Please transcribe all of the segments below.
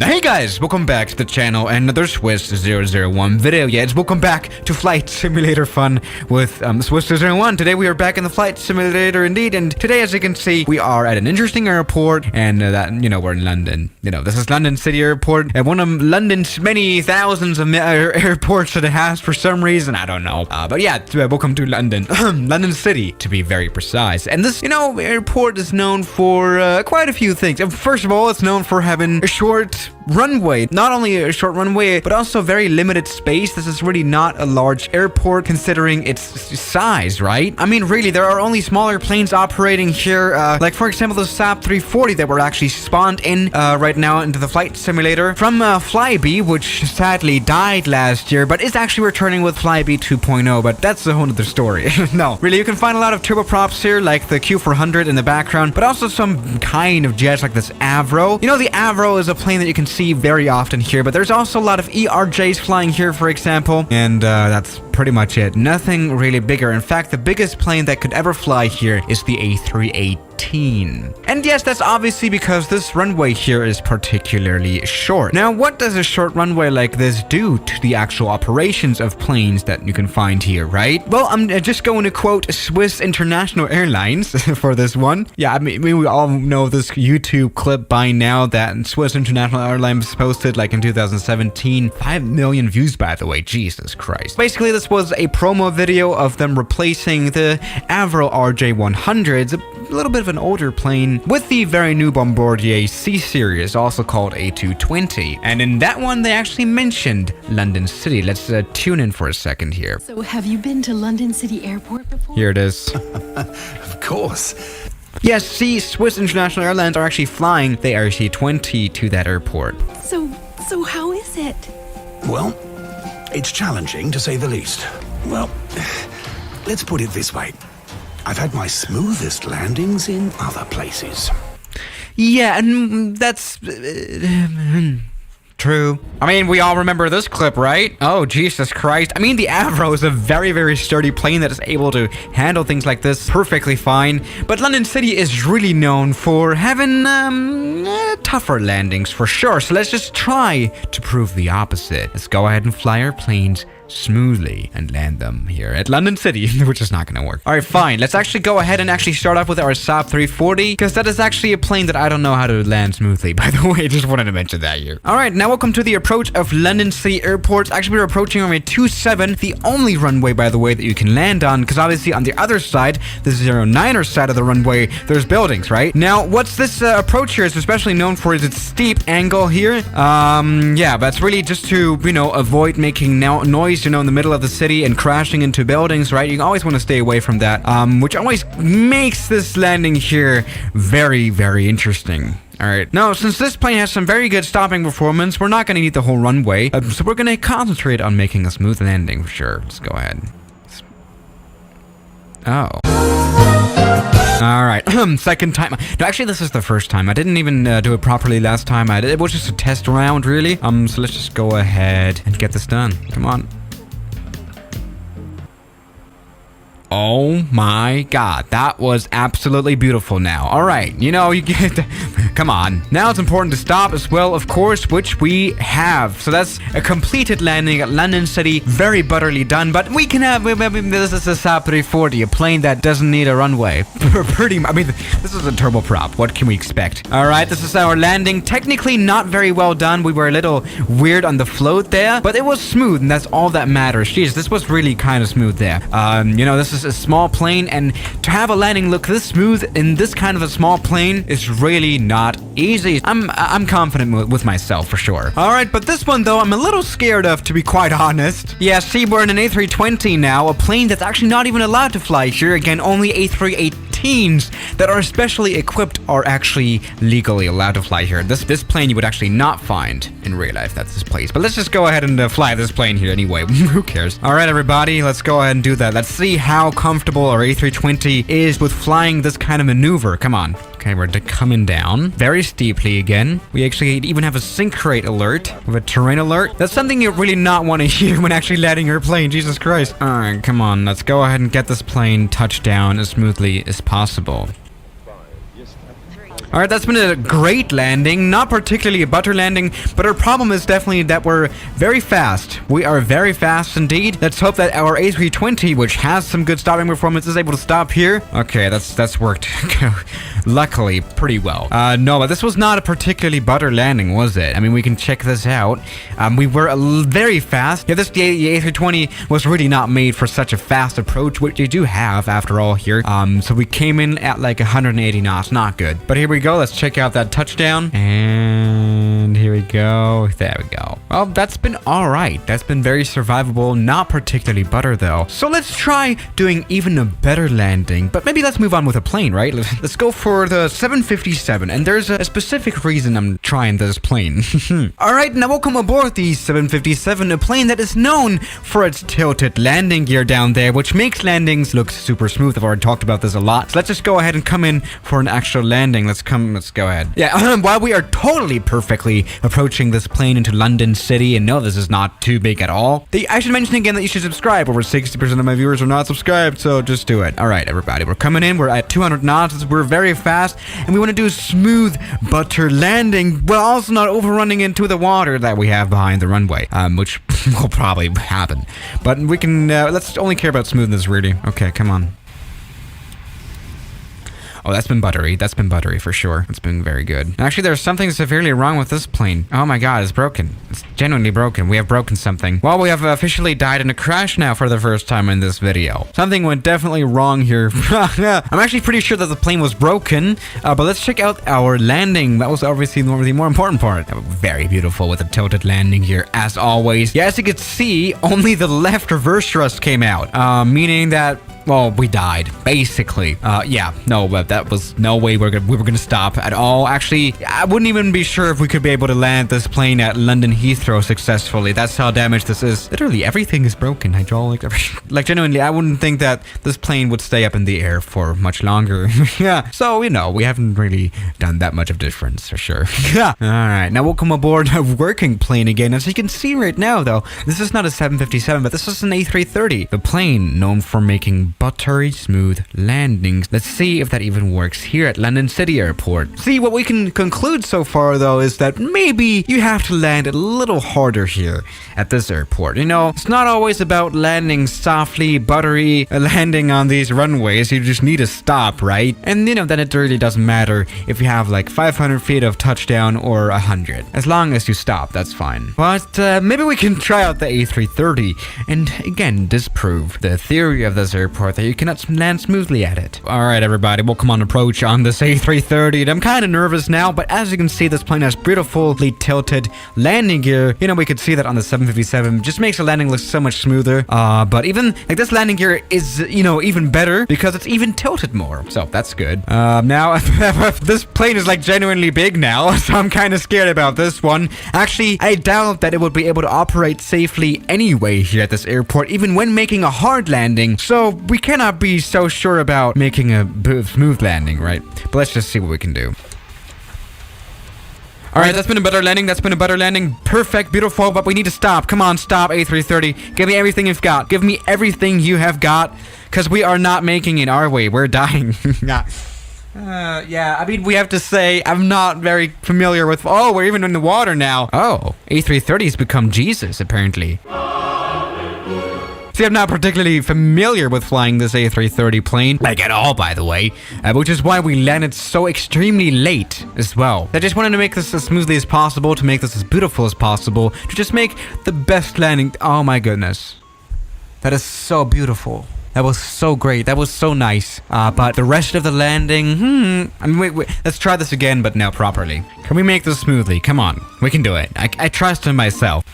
Hey guys, welcome back to the channel and another Swiss 001 video. Yeah, it's welcome back to Flight Simulator fun with Swiss 001. Today we are back in the Flight Simulator indeed, and today, as you can see, we are at an interesting airport, and we're in London. This is London City Airport, and one of London's many thousands of airports that it has for some reason, I don't know. But yeah, welcome to London, London City to be very precise. And this, airport is known for quite a few things. First of all, it's known for having a short runway. Not only a short runway, but also very limited space. This is really not a large airport considering its size, right? I mean, really, there are only smaller planes operating here, like for example the Saab 340 that were actually spawned in right now into the flight simulator from Flybe, which sadly died last year, but is actually returning with Flybe 2.0, but that's a whole other story. No, really, you can find a lot of turboprops here, like the Q400 in the background, but also some kind of jets like this Avro. The Avro is a plane that you can see very often here, but there's also a lot of ERJs flying here, for example, and that's pretty much it. Nothing really bigger. In fact, the biggest plane that could ever fly here is the A380. And yes, that's obviously because this runway here is particularly short. Now, what does a short runway like this do to the actual operations of planes that you can find here, right? Well, I'm just going to quote Swiss International Airlines for this one. Yeah, I mean, we all know this YouTube clip by now that Swiss International Airlines posted like in 2017. 5 million views, by the way. Jesus Christ. Basically, this was a promo video of them replacing the Avro RJ100s, a little bit of an older plane, with the very new Bombardier C-Series, also called A220. And in that one, they actually mentioned London City. Let's tune in for a second here. So have you been to London City Airport before? Here it is. Of course. Yes, see, Swiss International Airlines are actually flying the AC-20 to that airport. So how is it? Well, it's challenging to say the least. Well, let's put it this way. I've had my smoothest landings in other places. Yeah, and that's true. I mean, we all remember this clip, right? Oh, Jesus Christ. I mean, the Avro is a very, very sturdy plane that is able to handle things like this perfectly fine. But London City is really known for having tougher landings for sure. So let's just try to prove the opposite. Let's go ahead and fly our planes smoothly and land them here at London City, which is not going to work. All right, fine. Let's actually go ahead and actually start off with our Saab 340, because that is actually a plane that I don't know how to land smoothly, by the way. Just wanted to mention that here. All right, now welcome to the approach of London City Airport. Actually, we're approaching runway 27, the only runway, by the way, that you can land on, because obviously on the other side, the 09er side of the runway, there's buildings, right? Now, what's this approach here is especially known for is its steep angle here. Yeah, that's really just to, avoid making noise, in the middle of the city and crashing into buildings, right? You always want to stay away from that, which always makes this landing here very, very interesting. All right. Now, since this plane has some very good stopping performance, we're not going to need the whole runway, so we're going to concentrate on making a smooth landing for sure. Let's go ahead. Oh. All right, second time. No, actually, this is the first time. I didn't even do it properly last time. It was just a test round, really. So let's just go ahead and get this done. Come on. Oh my God, that was absolutely beautiful now. All right, you get, come on. Now it's important to stop as well, of course, which we have. So that's a completed landing at London City, very butterly done, but we can have, this is a Saab 340, a plane that doesn't need a runway. This is a turboprop. What can we expect? All right, this is our landing. Technically not very well done. We were a little weird on the float there, but it was smooth, and that's all that matters. Jeez, this was really kind of smooth there. This is a small plane, and to have a landing look this smooth in this kind of a small plane is really not easy. I'm confident with myself for sure. All right, but this one though, I'm a little scared of, to be quite honest. Yeah, see, we're in an A320 now, a plane that's actually not even allowed to fly here. Again, only A318s that are specially equipped are actually legally allowed to fly here. This plane you would actually not find in real life. That's this place. But let's just go ahead and fly this plane here anyway. Who cares? All right, everybody, let's go ahead and do that. Let's see how comfortable our A320 is with flying this kind of maneuver. Come on. Okay, we're coming down very steeply again. We actually even have a sink rate alert with a terrain alert. That's something you really not want to hear when actually landing your plane. Jesus Christ. All right, come on. Let's go ahead and get this plane touched down as smoothly as possible. All right, that's been a great landing. Not particularly a butter landing, but our problem is definitely that we're very fast. We are very fast indeed. Let's hope that our A320, which has some good stopping performance, is able to stop here. Okay, that's worked luckily pretty well. No, but this was not a particularly butter landing, was it? I mean, we can check this out. We were very fast. Yeah, the A320 was really not made for such a fast approach, which you do have after all here. So we came in at like 180 knots, not good. But here we go. Let's check out that touchdown. And here we go. There we go. Well, that's been all right. That's been very survivable. Not particularly butter though. So let's try doing even a better landing. But maybe let's move on with a plane, right? Let's go for the 757. And there's a specific reason I'm trying this plane. All right, now welcome aboard the 757, a plane that is known for its tilted landing gear down there, which makes landings look super smooth. I've already talked about this a lot. So let's just go ahead and come in for an actual landing. Let's go ahead. Yeah, while we are totally perfectly approaching this plane into London City, and no, this is not too big at all. I should mention again that you should subscribe. Over 60% of my viewers are not subscribed, so just do it. All right, everybody, we're coming in. We're at 200 knots. We're very fast, and we want to do a smooth butter landing, while also not overrunning into the water that we have behind the runway, which will probably happen. But we can, let's only care about smoothness, really. Okay, come on. Oh, that's been buttery. That's been buttery for sure. It's been very good. Actually, there's something severely wrong with this plane. Oh my god, it's broken. It's genuinely broken. We have broken something. Well, we have officially died in a crash now for the first time in this video. Something went definitely wrong here. I'm actually pretty sure that the plane was broken, but let's check out our landing. That was obviously the more important part. Very beautiful with a tilted landing here, as always. Yeah, as you can see, only the left reverse thrust came out, meaning that, well, we died, basically. Yeah, no, but that was no way we were gonna stop at all. Actually, I wouldn't even be sure if we could be able to land this plane at London Heathrow successfully. That's how damaged this is. Literally, everything is broken. Hydraulic, like genuinely, I wouldn't think that this plane would stay up in the air for much longer. Yeah, so, you know, we haven't really done that much of difference, for sure. Yeah. All right, now we'll come aboard a working plane again. As you can see right now, though, this is not a 757, but this is an A330. The plane known for making buttery smooth landings. Let's see if that even works here at London City Airport. See, what we can conclude so far though is that maybe you have to land a little harder here at this airport. You know, it's not always about landing softly, buttery, landing on these runways. You just need to stop, right? And you know, then it really doesn't matter if you have like 500 feet of touchdown or 100. As long as you stop, that's fine. But maybe we can try out the A330 and again disprove the theory of this airport that you cannot land smoothly at it. All right, everybody, welcome on approach on this A330. And I'm kind of nervous now, but as you can see, this plane has beautifully tilted landing gear. You know, we could see that on the 757. Just makes the landing look so much smoother. But even like this landing gear is, you know, even better because it's even tilted more. So that's good. Now this plane is like genuinely big now, so I'm kind of scared about this one. Actually, I doubt that it would be able to operate safely anyway here at this airport, even when making a hard landing. So we cannot be so sure about making a smooth landing, right? But let's just see what we can do. All right, that's been a better landing. That's been a better landing. Perfect, beautiful, but we need to stop. Come on, stop, A330. Give me everything you've got. Give me everything you have got, because we are not making it our way. We're dying. Yeah, I mean, we have to say, I'm not very familiar with... Oh, we're even in the water now. Oh, A330's become Jesus, apparently. See, I'm not particularly familiar with flying this A330 plane, like at all, by the way, which is why we landed so extremely late as well. I just wanted to make this as smoothly as possible, to make this as beautiful as possible, to just make the best landing. Oh my goodness. That is so beautiful. That was so great. That was so nice. But the rest of the landing, I mean, wait, let's try this again, but now properly. Can we make this smoothly? Come on. We can do it. I trust in myself.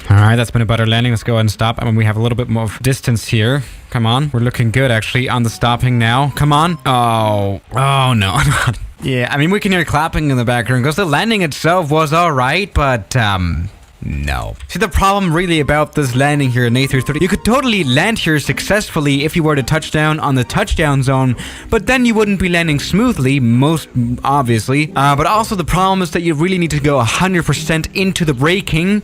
Alright, that's been a better landing. Let's go ahead and stop. I mean, we have a little bit more distance here. Come on. We're looking good, actually, on the stopping now. Come on. Oh no. Yeah, I mean, we can hear clapping in the background because the landing itself was alright, but, no. See, the problem really about this landing here in A330, you could totally land here successfully if you were to touch down on the touchdown zone, but then you wouldn't be landing smoothly, most obviously. But also the problem is that you really need to go 100% into the braking,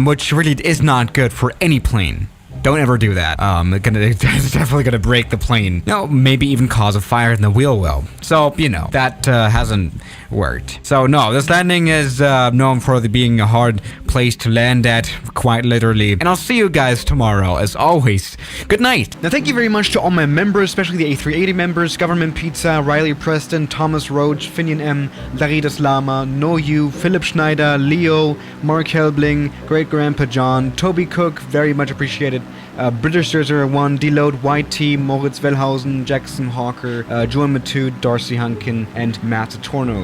which really is not good for any plane. Don't ever do that. It's definitely gonna break the plane. No, maybe even cause a fire in the wheel well. So, you know, that hasn't worked. So no, this landing is known for being a hard place to land at, quite literally. And I'll see you guys tomorrow, as always. Good night. Now, thank you very much to all my members, especially the A380 members, Government Pizza, Riley Preston, Thomas Roach, Finian M, Laridas Lama, No You, Philip Schneider, Leo, Mark Helbling, Great Grandpa John, Toby Cook, very much appreciated. British 001, Deload, YT, Moritz Wellhausen, Jackson Hawker, Joan Matude, Darcy Hunkin, and Matt Torno.